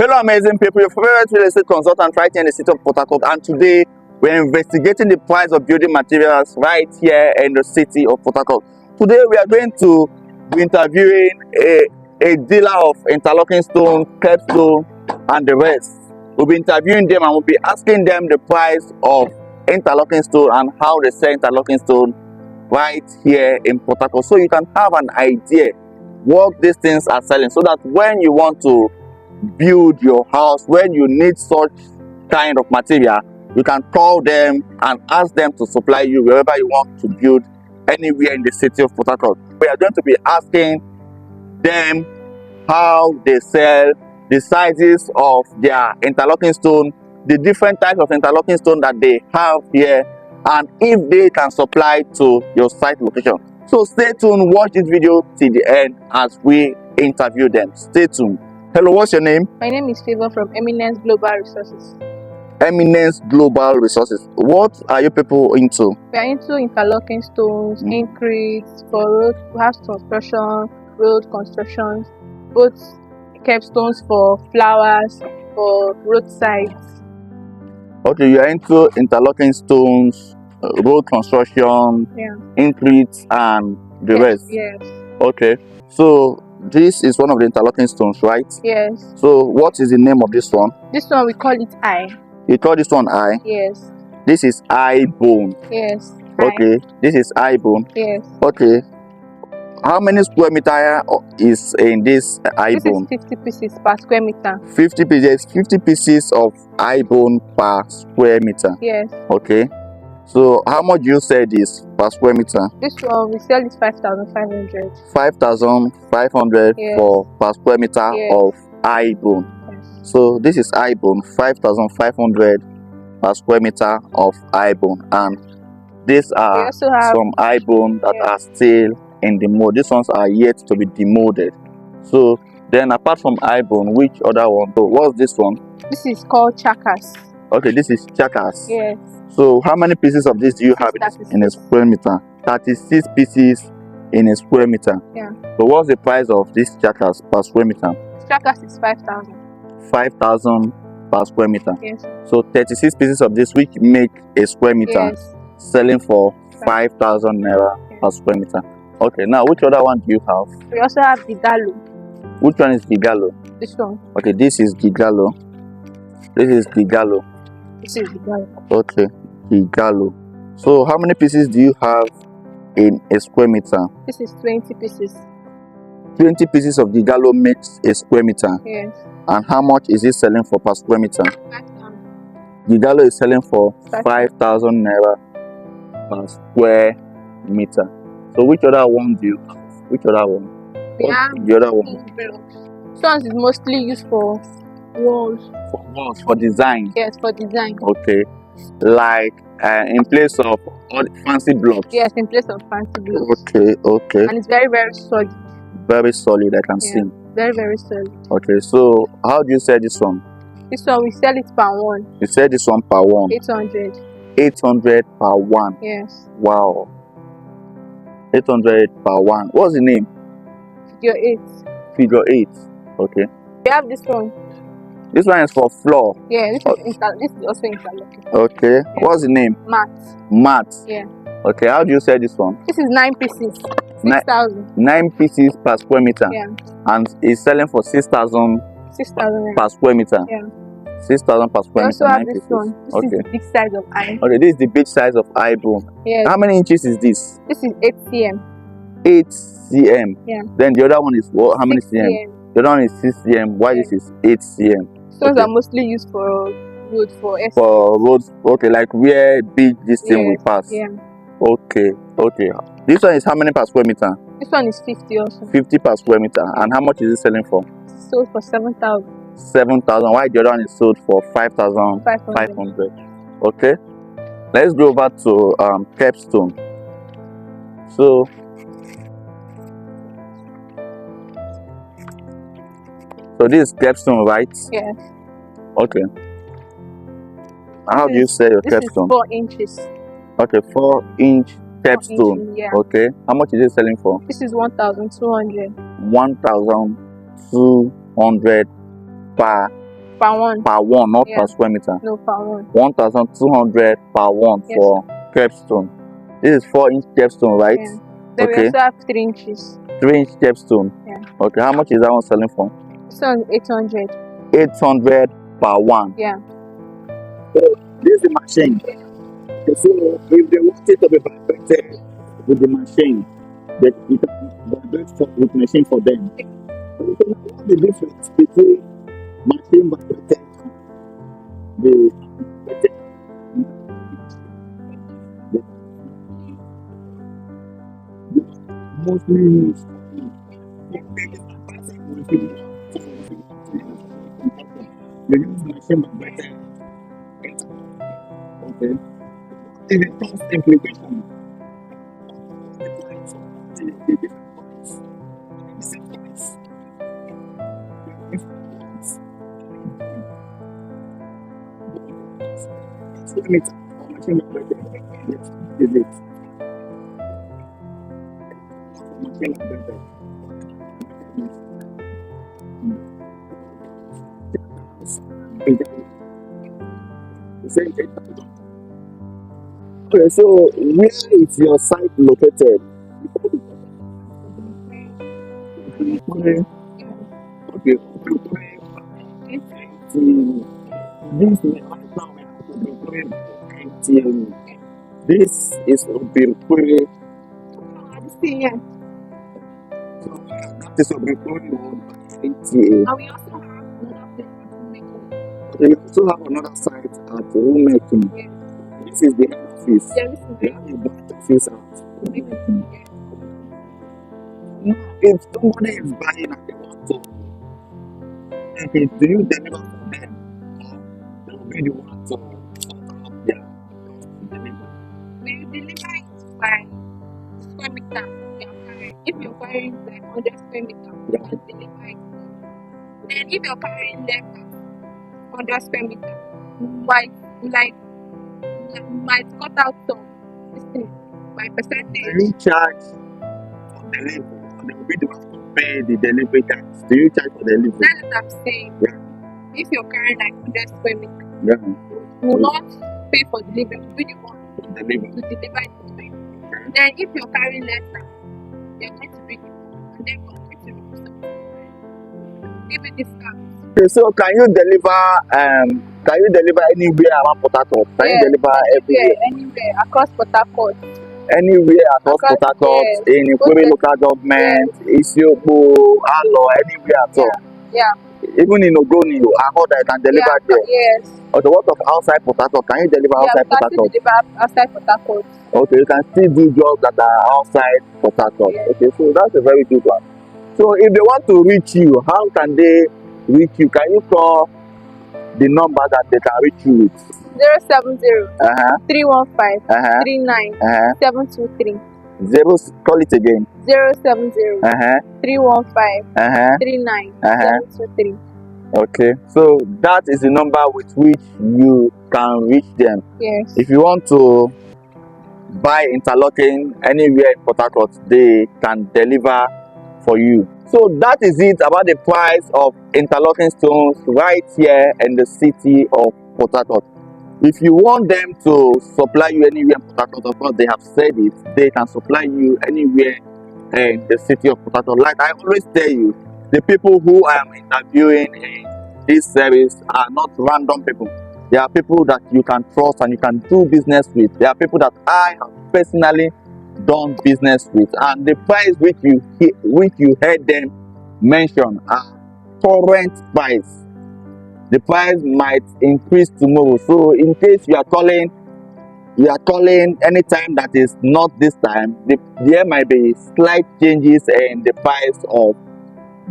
Hello, amazing people. Your favorite real estate consultant right here in the city of Port Harcourt, and today we're investigating the price of building materials right here in the city of Port Harcourt. Today we are going to be interviewing a dealer of interlocking stone, kerb stone, and the rest. We'll be interviewing them and we'll be asking them the price of interlocking stone and how they sell interlocking stone right here in Port Harcourt, so you can have an idea what these things are selling, so that when you want to build your house, when you need such kind of material, you can call them and ask them to supply you wherever you want to build anywhere in the city of Port Harcourt. We are going to be asking them how they sell, the sizes of their interlocking stone, the different types of interlocking stone that they have here, and if they can supply to your site location. So stay tuned, watch this video till the end as we interview them. Stay tuned. Hello, what's your name? My name is Favor from Eminence Global Resources. Eminence Global Resources. What are you people into? We are into interlocking stones, increase for road, house construction, road construction, both kerb stones for flowers, for roadsides. Okay, you are into interlocking stones, road construction, increte, and the rest. Yes. Okay, so this is one of the interlocking stones, right? Yes. So what is the name of this one? This one we call it eye. You call this one eye? Yes. This is eye bone. Yes. Okay, this is eye bone. Yes. Okay, how many square meter is in this eye bone? This is 50 pieces per square meter. 50 pieces. 50 pieces of eye bone per square meter. Yes. Okay, so how much do you sell this per square meter? This one we sell it 5,500. 5,500 for per square meter of eye bone. Yes. So this is eye bone, 5,500 per square meter of eye bone, and these are some eye bone that are still in the mold. These ones are yet to be demolded. So then, apart from eye bone, which other one? So what's this one? This is called chakas. Okay, this is chakas. Yes. So how many pieces of this do you have in a square meter? 36 pieces in a square meter. Yeah. So what's the price of this chakas per square meter? Chakas is 5,000. 5,000 per square meter. Yes. So 36 pieces of this, which make a square meter, selling for 5,000 naira per square meter. Okay, now which other one do you have? We also have Gigalo. Which one is Gigalo? This one. Okay, this is Gigalo. This is Gigalo. This is Gigalo. Okay, Gigalo. So how many pieces do you have in a square meter? This is 20 pieces. 20 pieces of Gigalo makes a square meter. Yes. And how much is it selling for per square meter? 5,000. Gigalo is selling for 5,000 naira per square meter. So which other one do you have? Which other one? We have the other one. Blocks. This one is mostly used for walls. For walls, for design. Yes, for design. Okay, like in place of all the fancy blocks. Yes, in place of fancy blocks. Okay, okay. And it's very, very solid. Very solid, I can see. Very, very solid. Okay, so how do you sell this one? This one we sell it per one. You sell this one per one? 800. 800 per one. Yes. Wow. 800 per one. What's the name? Figure 8. Figure 8. Okay. We have this one. This one is for floor. Yeah, this is also interlocking. Okay. Yeah. What's the name? Mat. Mat. Yeah. Okay, how do you sell this one? This is 9 pieces. 6,000. 9 pieces per square meter. Yeah. And it's selling for 6,000 per square meter. Yeah. 6,000 per square meter. We also have this one. This is the big size of eye. Okay, this is the big size of eye bone. Yes. How many inches is this? This is 8 cm. 8 cm. Yeah. Then the other one is what? How many cm? The other one is 6 cm. Why this is 8 cm? Stones are mostly used for road, for roads. Okay, like where big this thing will pass. Yeah. Okay, okay. This one is how many per square meter? This one is 50 also. 50 per square meter. And how much is it selling for? Sold for 7,000. 7,000. Why the other one is sold for 5,500? Okay. Let's go over to kerb stone. So this is kerb stone, right? Yes. Okay. How do you sell your kerb stone? 4 inches. Okay, 4-inch kerb stone. Yeah. Okay. How much is it selling for? This is 1,200. 1,200 per Per one. Per one, not Yeah. per square meter. No, per one. 1,200 per one Yes, for capstone. This is 4-inch capstone, right? Yeah. Then we Okay. also have 3 inches. 3-inch capstone. Yeah. Okay, how much is that one selling for? This one 800. 800 per one. Yeah. So this is the machine. So if they want it to be vibrated with the machine, that you can vibrate with machine for them. So what's the difference between machine vibrated and the vibrated? Mostly used. You use machine vibrated. Okay. If it comes implication, the different points, the same points, different points. So limit how machine vibrated. Yes, is it? Machine vibrated. Okay, so where is your site located? Okay. Okay. This right now we have to this is Obirpuri. Yeah. So that is Obirpuri NTA. And we also have another place at Homemaking. Okay, we also have another site at Homemaking. Yes. This is the head office. Yeah, this is We the have a branch office at Homemaking. Yeah. Now, if somebody is buying and they want to, okay, do you deliver for them? They will be the one to sort out their delivery. We deliver it by square meter. If you're carrying like 100 square meter, you can deliver it. Then if you're carrying less than 100 square meter, you might cut out some this thing by percentage. Do you charge for delivery? Or they will be the one to pay the delivery tax? Do you charge for delivery? That's what I'm saying. Yeah. If you're carrying like 100 square meter, Yeah. you will not pay for delivery. You will be the one For delivery. to deliver it to you. Then if you're carrying less than, you're going to be the one, and then you're going to remove something. Give you discount. Okay, so can you deliver anywhere around Port Harcourt? Can you deliver everywhere? Anywhere across Port Harcourt. Anywhere across Port Harcourt, yes. in Ikuri local government, Isiokpo, Alo, anywhere at all. Yeah. Even in Ogoni, Ahoda, you can deliver there. Yes. Or the work of outside Port Harcourt, can you deliver outside Port Harcourt? Deliver outside Port Harcourt. Okay, you can still do jobs that are outside Port Harcourt. Yes. Okay, so that's a very good one. So if they want to reach you, how can they reach you? Can you call the number that they can reach you with? 070 315 39 723. Call it again. 070 315 39 723. Okay, so that is the number with which you can reach them. Yes. If you want to buy interlocking anywhere in Port Harcourt, they can deliver for you. So that is it about the price of interlocking stones right here in the city of Port Harcourt. If you want them to supply you anywhere in Port Harcourt, of course they have said it, they can supply you anywhere in the city of Port Harcourt. Like I always tell you, the people who I am interviewing in this service are not random people. They are people that you can trust and you can do business with. They are people that I have personally done business with, and the price which you heard them mention are current price. The price might increase tomorrow, so in case you are calling anytime that is not this time, there might be slight changes in the price of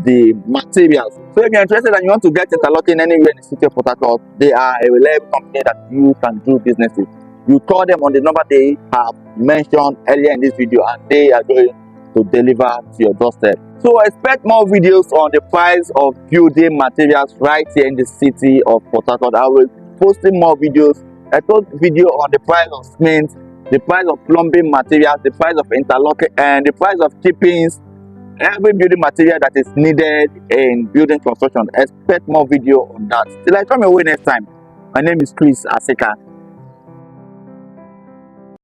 the materials. So if you're interested and you want to get interlocking anywhere in the city of Port Harcourt, they are a reliable company that you can do business with. You call them on the number they have mentioned earlier in this video, and they are going to deliver to your doorstep. So expect more videos on the price of building materials right here in the city of Port Harcourt. I will posting more videos. I post video on the price of cement, the price of plumbing materials, the price of interlocking, and the price of chippings, every building material that is needed in building construction. Expect more video on that. Till I come your way next time. My name is Chris Aseka.